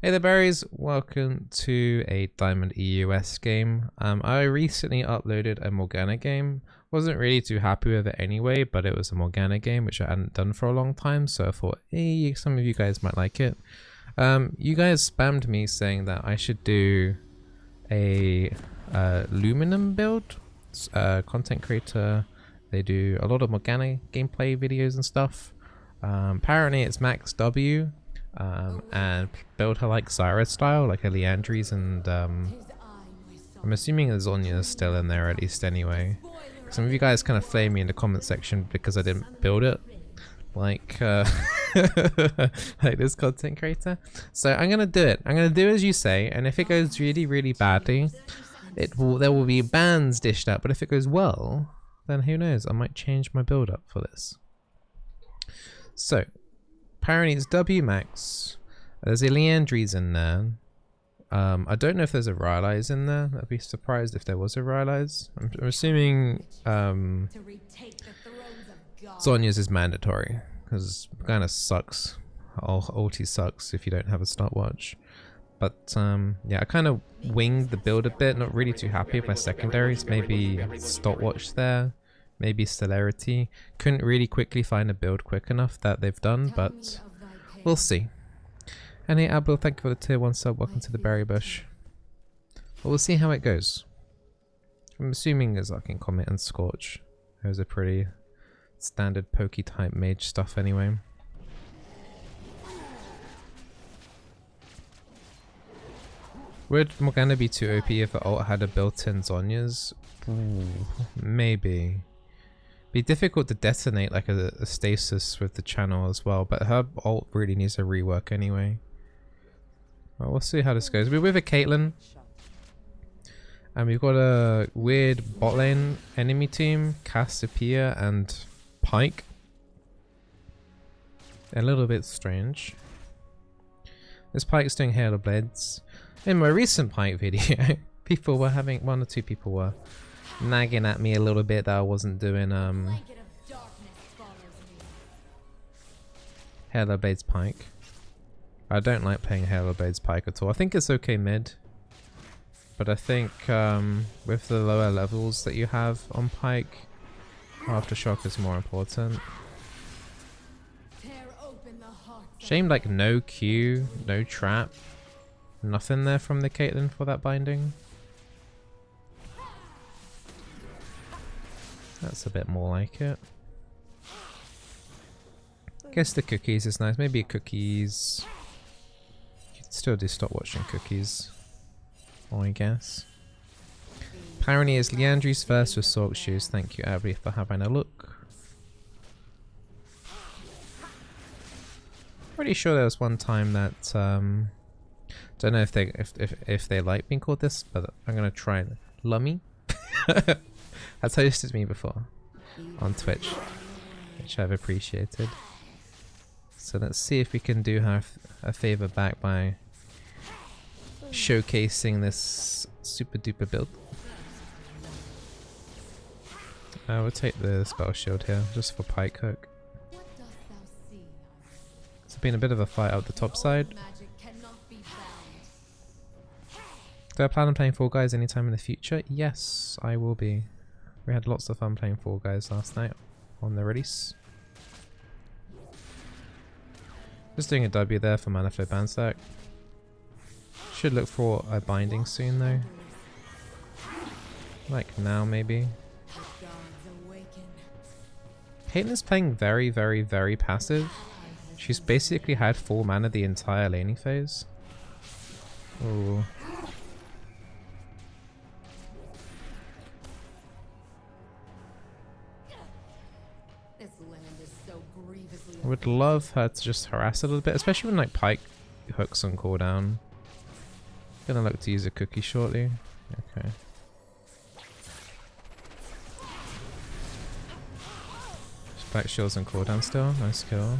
Hey there berries, welcome to a Diamond EUS game. I recently uploaded a Morgana game. Wasn't really too happy with it anyway, but it was a Morgana game which I hadn't done for a long time, so I thought, hey, some of you guys might like it. You guys spammed me saying that I should do a luminumn build. Content creator, they do a lot of Morgana gameplay videos and stuff. Apparently it's Max W. And build her like Zyra style, like her Leandries, and I'm assuming the Zhonya is still in there at least anyway. Some of you guys kind of flame me in the comment section because I didn't build it, like like this content creator. So I'm gonna do it. I'm gonna do as you say, and if it goes really badly, there will be bans dished out. But if it goes well, then who knows? I might change my build up for this. So. Apparently it's W Max. There's a Leandries in there. I don't know if there's a Rylai's in there. I'd be surprised if there was a Rylai's. I'm assuming Zhonya's is mandatory because it kind of sucks. Ulti sucks if you don't have a stopwatch. But yeah, I kind of winged the build a bit. Not really too happy with my secondaries. Maybe stopwatch there. Maybe celerity. Couldn't really quickly find a build quick enough that they've done, but we'll see. And hey Abdul, thank you for the tier 1 sub. Welcome to the berry bush. But we'll see how it goes. I'm assuming as I can comment and Scorch. Those are pretty standard pokey type mage stuff anyway. Would Morgana be too OP if the ult had a built-in Zhonya's? Ooh, maybe. Be difficult to detonate like a stasis with the channel as well, but her ult really needs a rework anyway. Well, we'll see how this goes. We're with a Caitlyn, and we've got a weird bot lane enemy team, Cassiopeia and Pyke. A little bit strange. This Pyke's doing Hail of Blades. In my recent Pyke video, people were having, one or two people were nagging at me a little bit that I wasn't doing Halo Blades Pyke. I don't like playing Halo Blades Pyke at all. I think it's okay mid, but I think with the lower levels that you have on Pyke, Aftershock is more important. Shame like no Q, no trap, nothing there from the Caitlyn for that binding. That's a bit more like it. Guess the cookies is nice. Maybe cookies. You could still do stop watching cookies. I guess. Apparently it's Leandries first with Sork Shoes. Thank you, Abby, for having a look. Pretty sure there was one time that don't know if they like being called this, but I'm gonna try it. Lummy. That's hosted me before on Twitch, which I've appreciated. So let's see if we can do her a favor back by showcasing this super duper build. We'll take the spell shield here just for Pyke hook. It's been a bit of a fight out the top side. Do I plan on playing Fall Guys anytime in the future? Yes, I will be. We had lots of fun playing Fall Guys last night on the release. Just doing a W there for Mana Flow Bansack. Should look for a binding soon though. Like now maybe. Caitlyn's playing very passive. She's basically had full mana the entire laning phase. Ooh. I would love her to just harass a little bit, especially when like Pyke hooks on cooldown. Gonna look to use a cookie shortly. Okay. Back shields on cooldown still. Nice kill.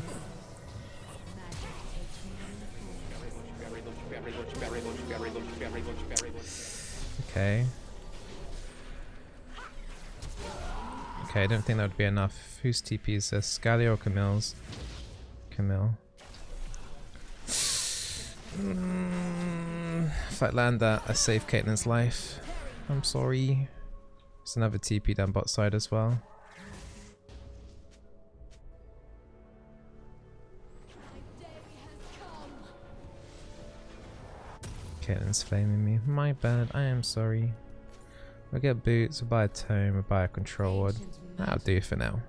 Okay. Okay, I don't think that would be enough. Whose TP is this? Scally or Camille's? Camille. if I land that, I save Caitlyn's life. I'm sorry. There's another TP down bot side as well. Caitlyn's flaming me. My bad, I am sorry. We'll get boots, we'll buy a tome, we'll buy a control ward. That'll do for now.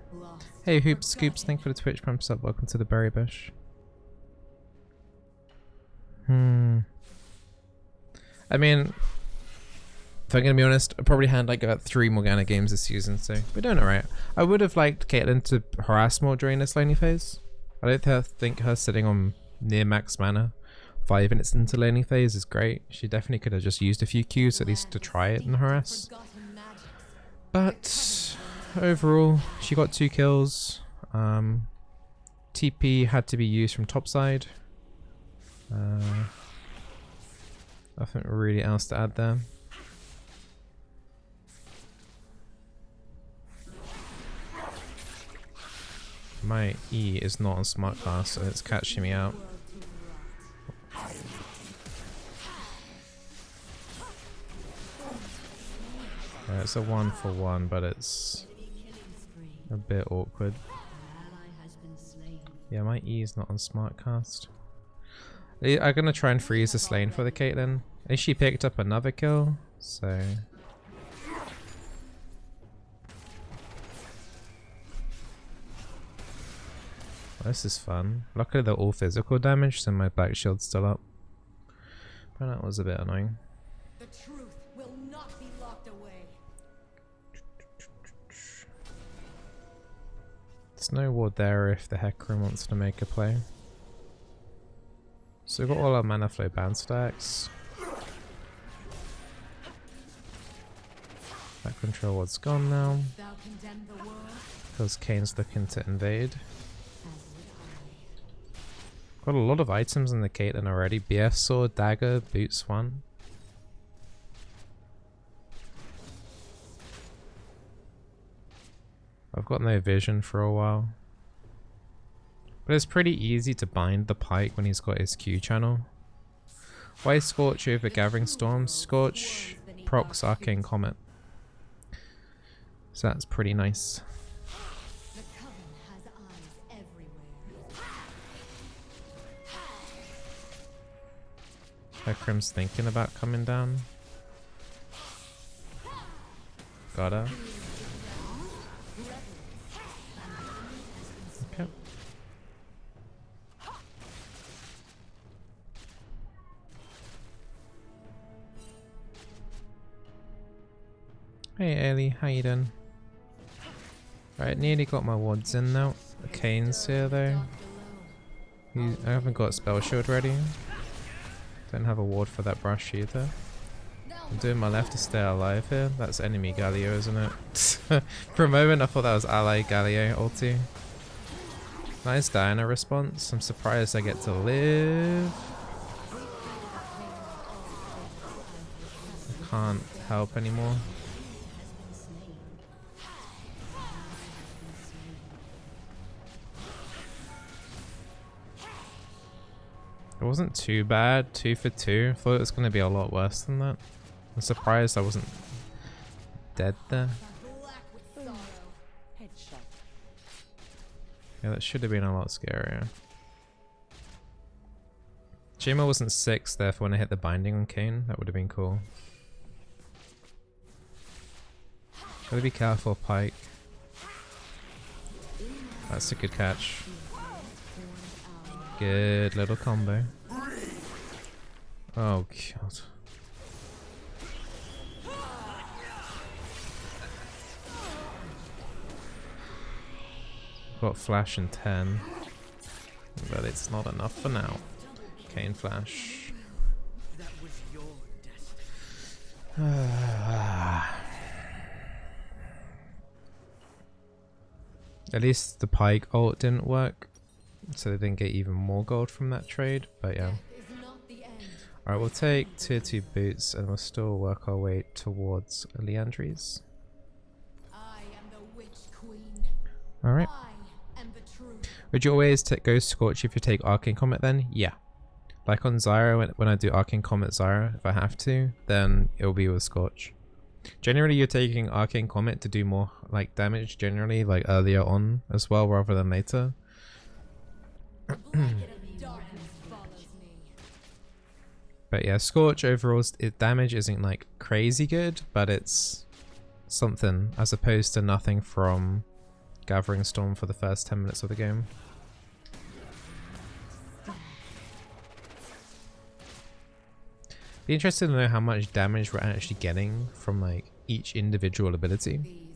Hey Hoops Scoops, thank you for the Twitch pump sub. Welcome to the Berry Bush. I mean, if I'm gonna be honest, I probably had like about 3 Morgana games this season, so we're doing alright. I would have liked Caitlyn to harass more during this laning phase. I don't think her sitting on near max mana 5 minutes into laning phase is great. She definitely could have just used a few Qs at least to try it and harass. But overall, she got 2 kills. TP had to be used from topside. Nothing really else to add there. My E is not on smart class, so it's catching me out. It's a 1-for-1, but it's a bit awkward. Yeah, my E is not on smart cast. I'm gonna try and freeze this lane for the Caitlyn. At least she picked up another kill, so. Well, this is fun. Luckily they're all physical damage, so my back shield's still up. But that was a bit annoying. The truth will not be locked away. There's no ward there if the Hecarim wants to make a play. So we've got all our mana flow bound stacks. That control ward's gone now. Because Kane's looking to invade. Got a lot of items in the Caitlyn already. BF sword, dagger, boots 1. I've got no vision for a while. But it's pretty easy to bind the Pike when he's got his Q channel. Why Scorch over Gathering Storm? Scorch procs Arcane Comet. So that's pretty nice. Hecarim's thinking about coming down. Got her. Okay. Hey Ailey, how you doing? Right, nearly got my wards in now. Kane's here though. I haven't got spell shield ready. Don't have a ward for that brush either. I'm doing my left to stay alive here. That's enemy Galio, isn't it? For a moment I thought that was ally Galio ulti. Nice Diana response. I'm surprised I get to live. I can't help anymore. It wasn't too bad, 2 for 2. I thought it was going to be a lot worse than that. I'm surprised I wasn't dead there. Yeah, that should have been a lot scarier. Jima wasn't 6 there for when I hit the binding on Kane. That would have been cool. Gotta be careful, Pike. That's a good catch. Good little combo. Oh god. Got flash in 10. But it's not enough for now. Kane flash. At least the Pike ult didn't work. So they didn't get even more gold from that trade, but yeah. Alright, we'll take tier 2 boots and we'll still work our way towards Leandries. Alright. Would you always go Scorch if you take Arcane Comet then? Yeah. Like on Zyra, when I do Arcane Comet Zyra, if I have to, then it'll be with Scorch. Generally, you're taking Arcane Comet to do more like damage, generally, like earlier on as well, rather than later. But yeah, Scorch overall, damage isn't like crazy good, but it's something as opposed to nothing from Gathering Storm for the first 10 minutes of the game. Be interested to know how much damage we're actually getting from like each individual ability.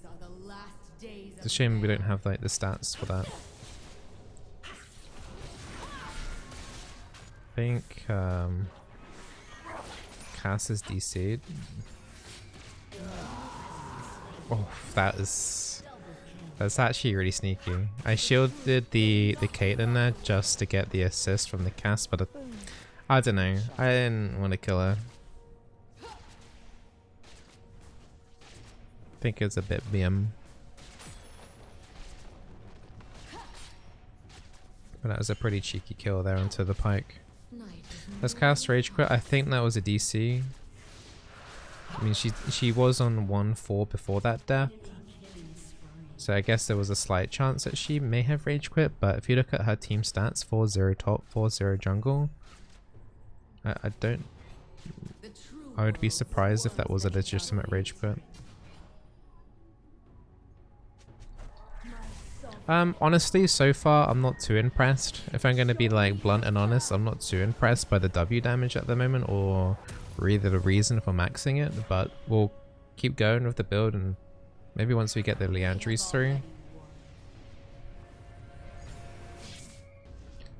It's a shame we don't have like the stats for that. I think Cass is DC'd. Oh, that's actually really sneaky. I shielded the Caitlyn there just to get the assist from the Cass, but I don't know. I didn't want to kill her. I think it's a bit BM. But that was a pretty cheeky kill there onto the Pike. Let's cast Rage Quit. I think that was a DC. I mean, she was on 1-4 before that death. So I guess there was a slight chance that she may have Rage Quit, but if you look at her team stats, 4-0 top, 4-0 jungle, I would be surprised if that was a legitimate Rage Quit. Honestly, so far I'm not too impressed. If I'm going to be like blunt and honest, I'm not too impressed by the W damage at the moment or really the reason for maxing it, but we'll keep going with the build and maybe once we get the Leandries through,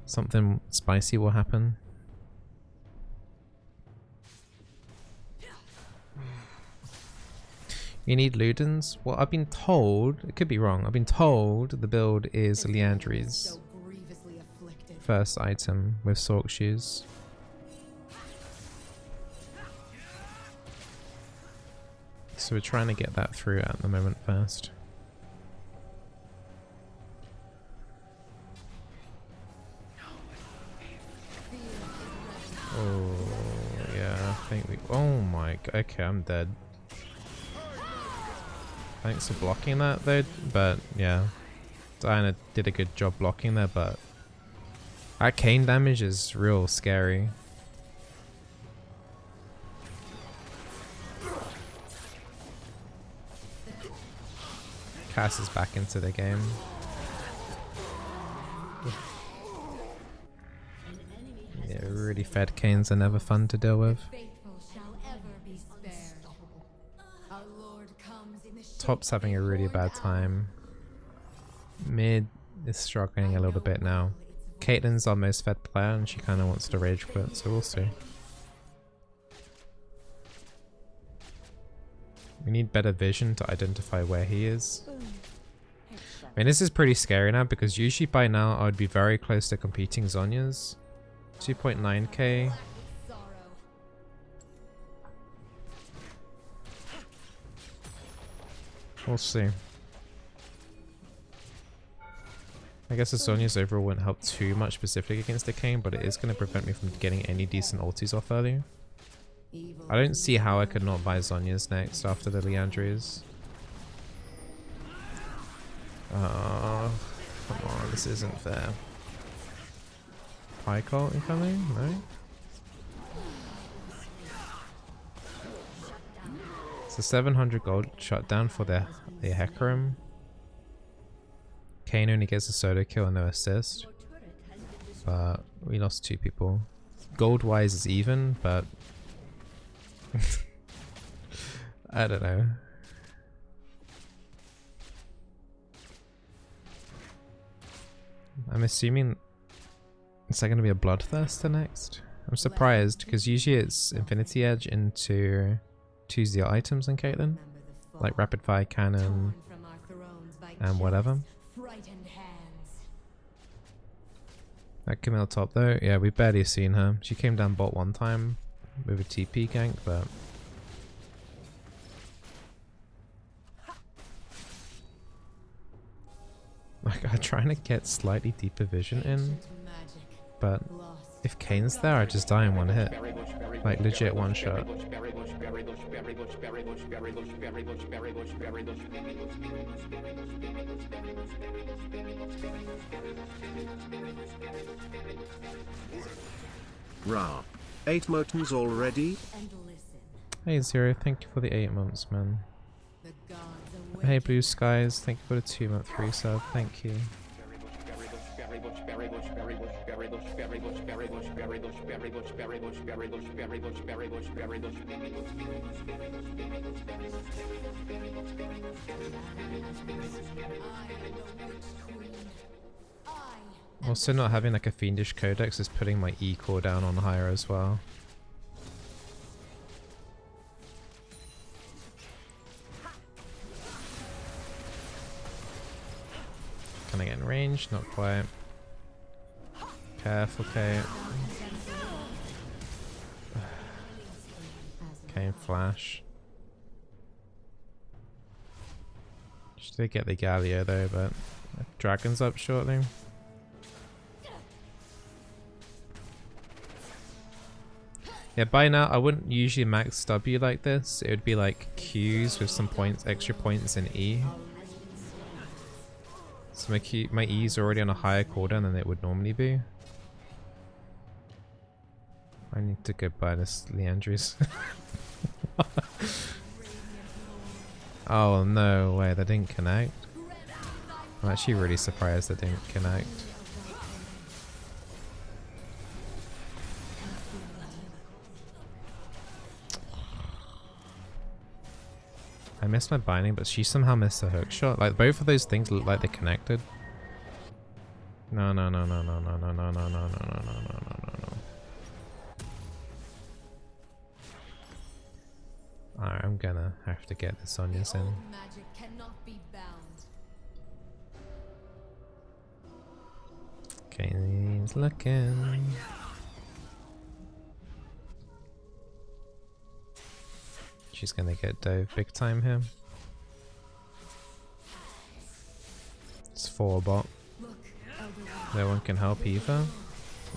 something spicy will happen. You need Ludens? Well, I've been told, it could be wrong, I've been told the build is Leandries. First item with Sork Shoes. So we're trying to get that through at the moment first. Oh, yeah, I think we... Oh my... Okay, I'm dead. Thanks for blocking that though, but yeah. Diana did a good job blocking there, but that cane damage is real scary. Cass is back into the game. Yeah, really fed canes are never fun to deal with. Top's having a really bad time. Mid is struggling a little bit now. Caitlyn's our most fed player and she kind of wants to rage quit, so we'll see. We need better vision to identify where he is. I mean, this is pretty scary now because usually by now I would be very close to competing Zhonya's. 2.9k. We'll see. I guess the Zhonya's overall wouldn't help too much specifically against the Kayn, but it is going to prevent me from getting any decent ultis off early. I don't see how I could not buy Zhonya's next after the Leandries. Come on, this isn't fair. Pike ult incoming? No? It's a 700 gold shutdown for the Hecarim. Kayn only gets a solo kill and no assist. But we lost 2 people. Gold wise is even, but I don't know. I'm assuming it's like going to be a Bloodthirster next. I'm surprised because usually it's Infinity Edge into 2-0 items in Caitlyn, like Rapid Fire Cannon and whatever. That Camille top though, yeah, we've barely seen her. She came down bot one time with a TP gank, but like I'm trying to get slightly deeper vision in, but If Kane's there, I just die in one hit. Like legit one shot. Rah. 8 motons already? And listen. Hey Zero, thank you for the 8 months, man. The gods Hey awaken. Blue Skies, thank you for the 2-month resub, thank you. Also not having like a fiendish codex is putting my E core down on higher as well. Can I get in range? Not quite. Careful, Kate. Okay, flash. Should they get the Galio though, but Dragon's up shortly. Yeah, by now I wouldn't usually max W like this. It would be like Qs with some points, extra points in E. So my E is already on a higher cooldown than it would normally be. I need to go buy this Leandri's. Oh no way, that didn't connect. I'm actually really surprised that didn't connect. I missed my binding, but she somehow missed a hook shot. Like both of those things look like they're connected. No, no, no, no, no, no, no, no, no, no, no, no, no, no, no, no. Alright, I'm gonna have to get the Sonya's in. Magic cannot be bound. Okay, he's looking. She's gonna get dove big time here. It's 4 bot. Look, Elder One. No one can help either.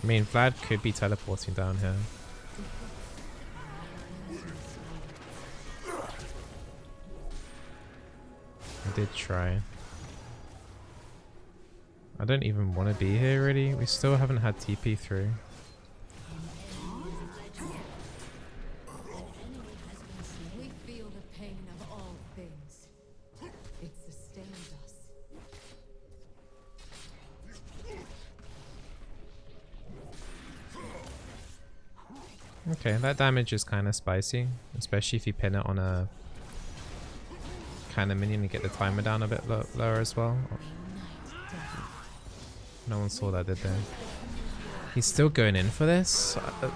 I mean, Vlad could be teleporting down here. I did try. I don't even want to be here really. We still haven't had TP through. We feel the pain of all things. It sustained us. Okay, that damage is kind of spicy, especially if you pin it on a kind of minion and get the timer down a bit lower as well. No one saw that, did they? He's still going in for this? A black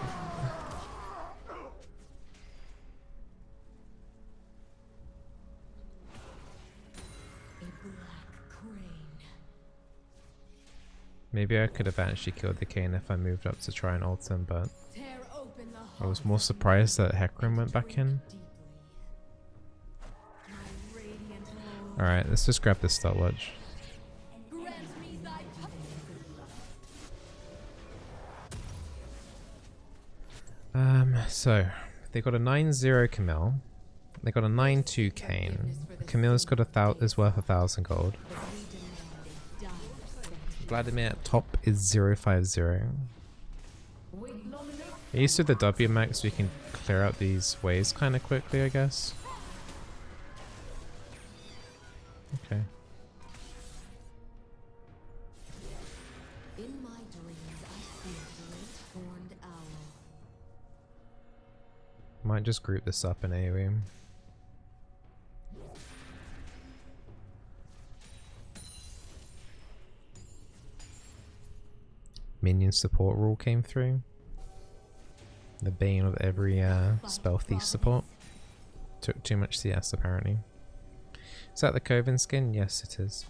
crane. Maybe I could have actually killed the Kane if I moved up to try and ult him, but Tear open the I was heart more surprised that Hecarim went back in. deeply. My radiant home Alright, let's just grab this stopwatch. grant me thy So they got a 9-0 Camille. They got a 9-2 Kane. Camille's got is worth 1,000 gold. Vladimir at top is 050. I used to the W max so we can clear out these waves kind of quickly, I guess. Okay. In my dreams, I see a great horned owl. Might just group this up in AoE. Minion support rule came through. The bane of every spell thief support. Took too much CS apparently. Is that the Coven skin? Yes it is.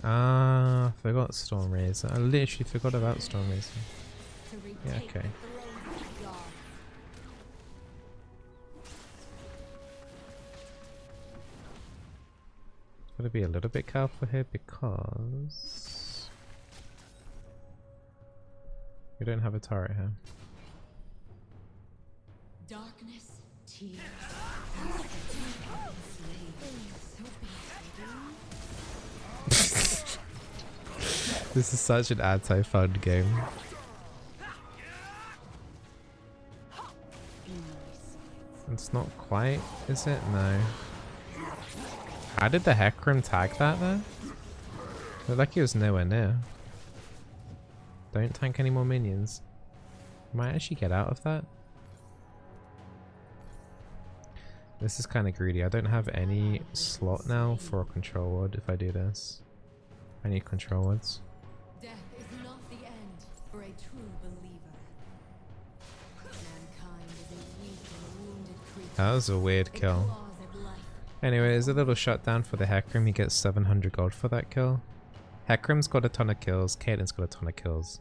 Ah, forgot Storm Razor. I literally forgot about Storm Razor. To retake Yeah, okay. the throne of God. Gotta be a little bit careful here because we don't have a turret here. Darkness, tears. This is such an anti-fun game. It's not quite, is it? No. How did the Hecarim tag that there? Looked like he was nowhere near. Don't tank any more minions. Might actually get out of that. This is kind of greedy. I don't have any slot now for a control ward if I do this. I need control wards. Death is not the end for a true believer. Mankind is a weak and wounded creature. That was a weird kill. Anyways, a little shutdown for the Hecarim. He gets 700 gold for that kill. Hecarim's got a ton of kills. Caitlyn's got a ton of kills.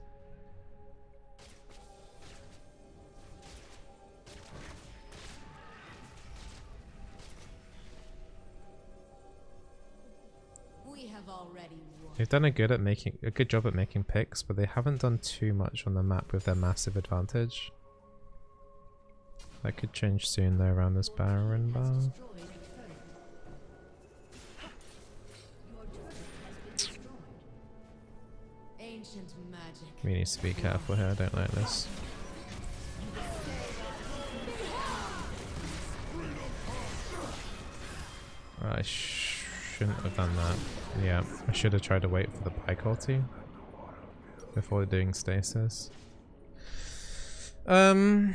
We have already won. They've done a good job at making picks, but they haven't done too much on the map with their massive advantage. That could change soon though around this Baron bar. Ancient magic. We need to be careful here, I don't like this. I shouldn't have done that. Yeah, I should have tried to wait for the pike ulti before doing stasis. I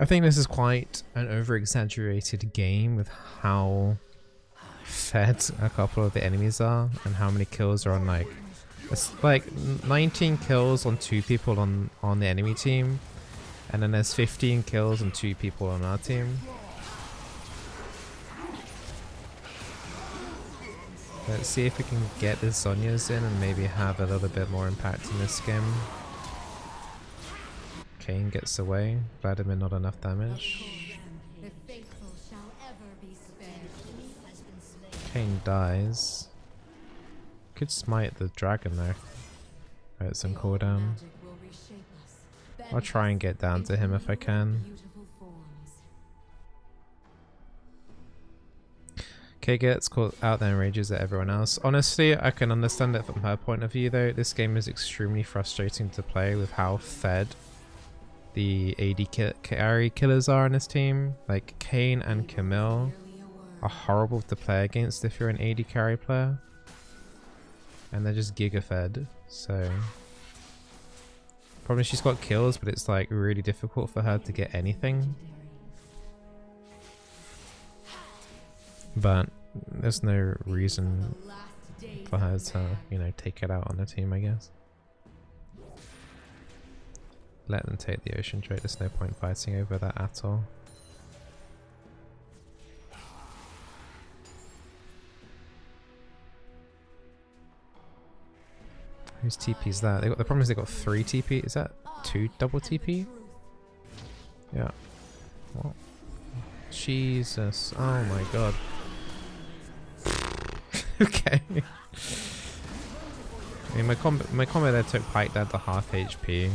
think this is quite an over-exaggerated game with how fed a couple of the enemies are and how many kills are on like... It's like 19 kills on 2 people on the enemy team, and then there's 15 kills on 2 people on our team. Let's see if we can get the Zhonya's in and maybe have a little bit more impact in this game. Kayn gets away. Vladimir not enough damage. The faithful shall ever be spared. Kayn dies. Could smite the dragon there. Right, some cooldown. Magic will reshape us. I'll try and get down to him if I can. Beautiful forms. Kay gets caught out there and rages at everyone else. Honestly, I can understand it from her point of view though. This game is extremely frustrating to play with how fed the AD carry killers are on this team. Like Kayn and Camille are horrible to play against if you're an AD carry player. And they're just giga fed, so... Probably she's got kills, but it's like really difficult for her to get anything. But there's no reason for her to, you know, take it out on the team, I guess. Let them take the ocean trade, there's no point fighting over that at all. Whose TP's that? The problem is they got 3 TP. Is that 2 double TP? Yeah. What? Jesus. Oh my god. Okay. I mean, my combo there took Pike down to half HP.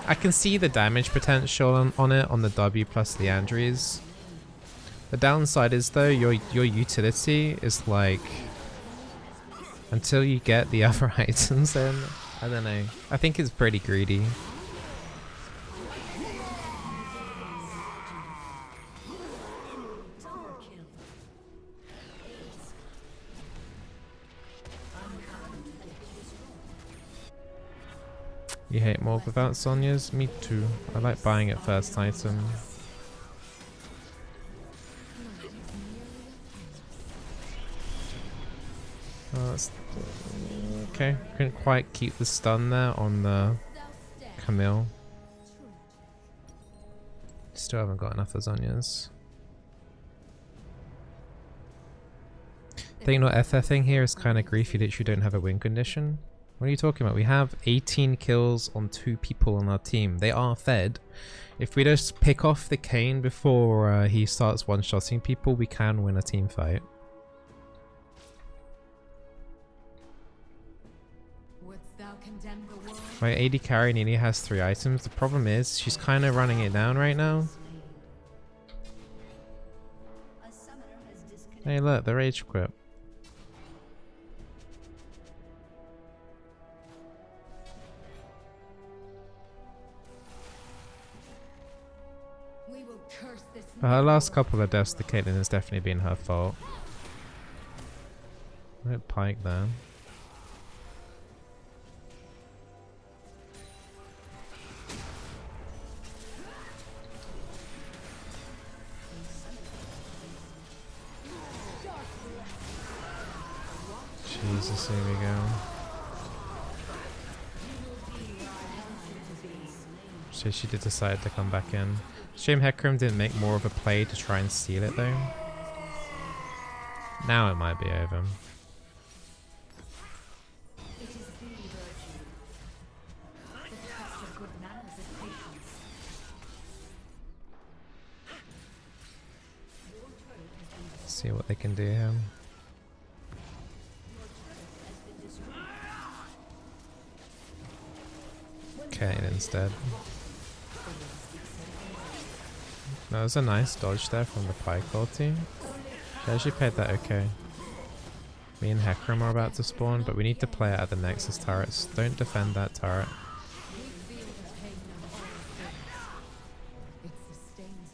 I can see the damage potential on it on the W plus Leandries. The downside is though, your utility is like... Until you get the other items in, I don't know. I think it's pretty greedy. You hate Morg without Sonya's? Me too. I like buying it first item. Oh, that's okay. Couldn't quite keep the stun there on the Camille. Still haven't got enough lasagnas. I think not FFing here is kind of grief. You literally don't have a win condition. What are you talking about? We have 18 kills on 2 people on our team. They are fed. If we just pick off the Kane before he starts one-shotting people, we can win a team fight. Wouldst thou condemn the world? My AD carry nearly has 3 items. The problem is she's kind of running it down right now. Hey look, the rage quit. We will curse this. For her last couple of deaths, the Caitlyn has definitely been her fault. Look, Pike there. Jesus, here we go. So she did decide to come back in. Shame Hecarim didn't make more of a play to try and steal it though. Now it might be over. See what they can do here. Okay, instead. That was a nice dodge there from the Pike ulti. She actually played that okay. Me and Hecarim are about to spawn, but we need to play it at the Nexus turrets. Don't defend that turret. We feel the pain of all things. It sustains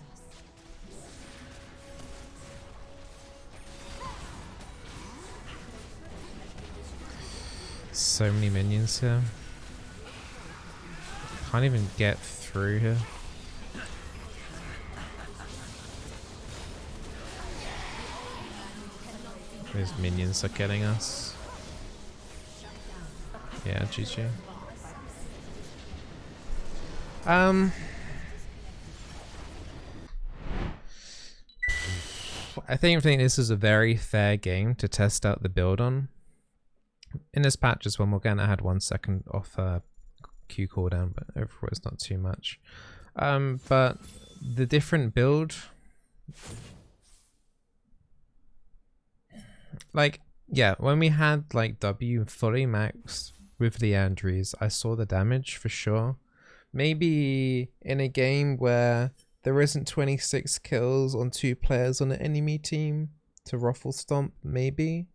us. So many minions here. Can't even get through here. These minions are getting us. Yeah, GG. I think this is a very fair game to test out the build on. In this patch as well, Morgana had 1 second off Q cooldown, but overall it's not too much. But the different build, like, yeah, when we had like W fully maxed with the Andrews, I saw the damage for sure. Maybe in a game where there isn't 26 kills on 2 players on an enemy team to ruffle stomp, maybe.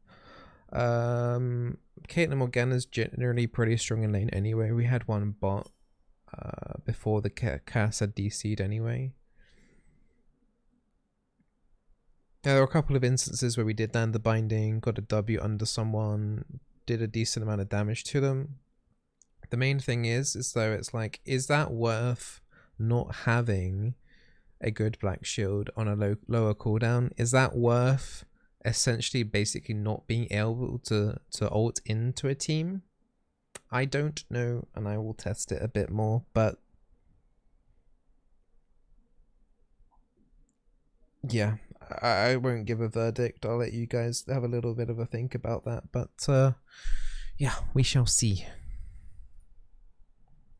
Caitlyn Morgana's generally pretty strong in lane anyway. We had 1 bot before the Cass had DC'd anyway. There were a couple of instances where we did land the binding, got a W under someone, did a decent amount of damage to them. The main thing is though, it's like, is that worth not having a good black shield on a lower cooldown? Is that worth essentially basically not being able to ult into a team? I don't know, and I will test it a bit more, but yeah, I won't give a verdict. I'll let you guys have a little bit of a think about that, but yeah, we shall see.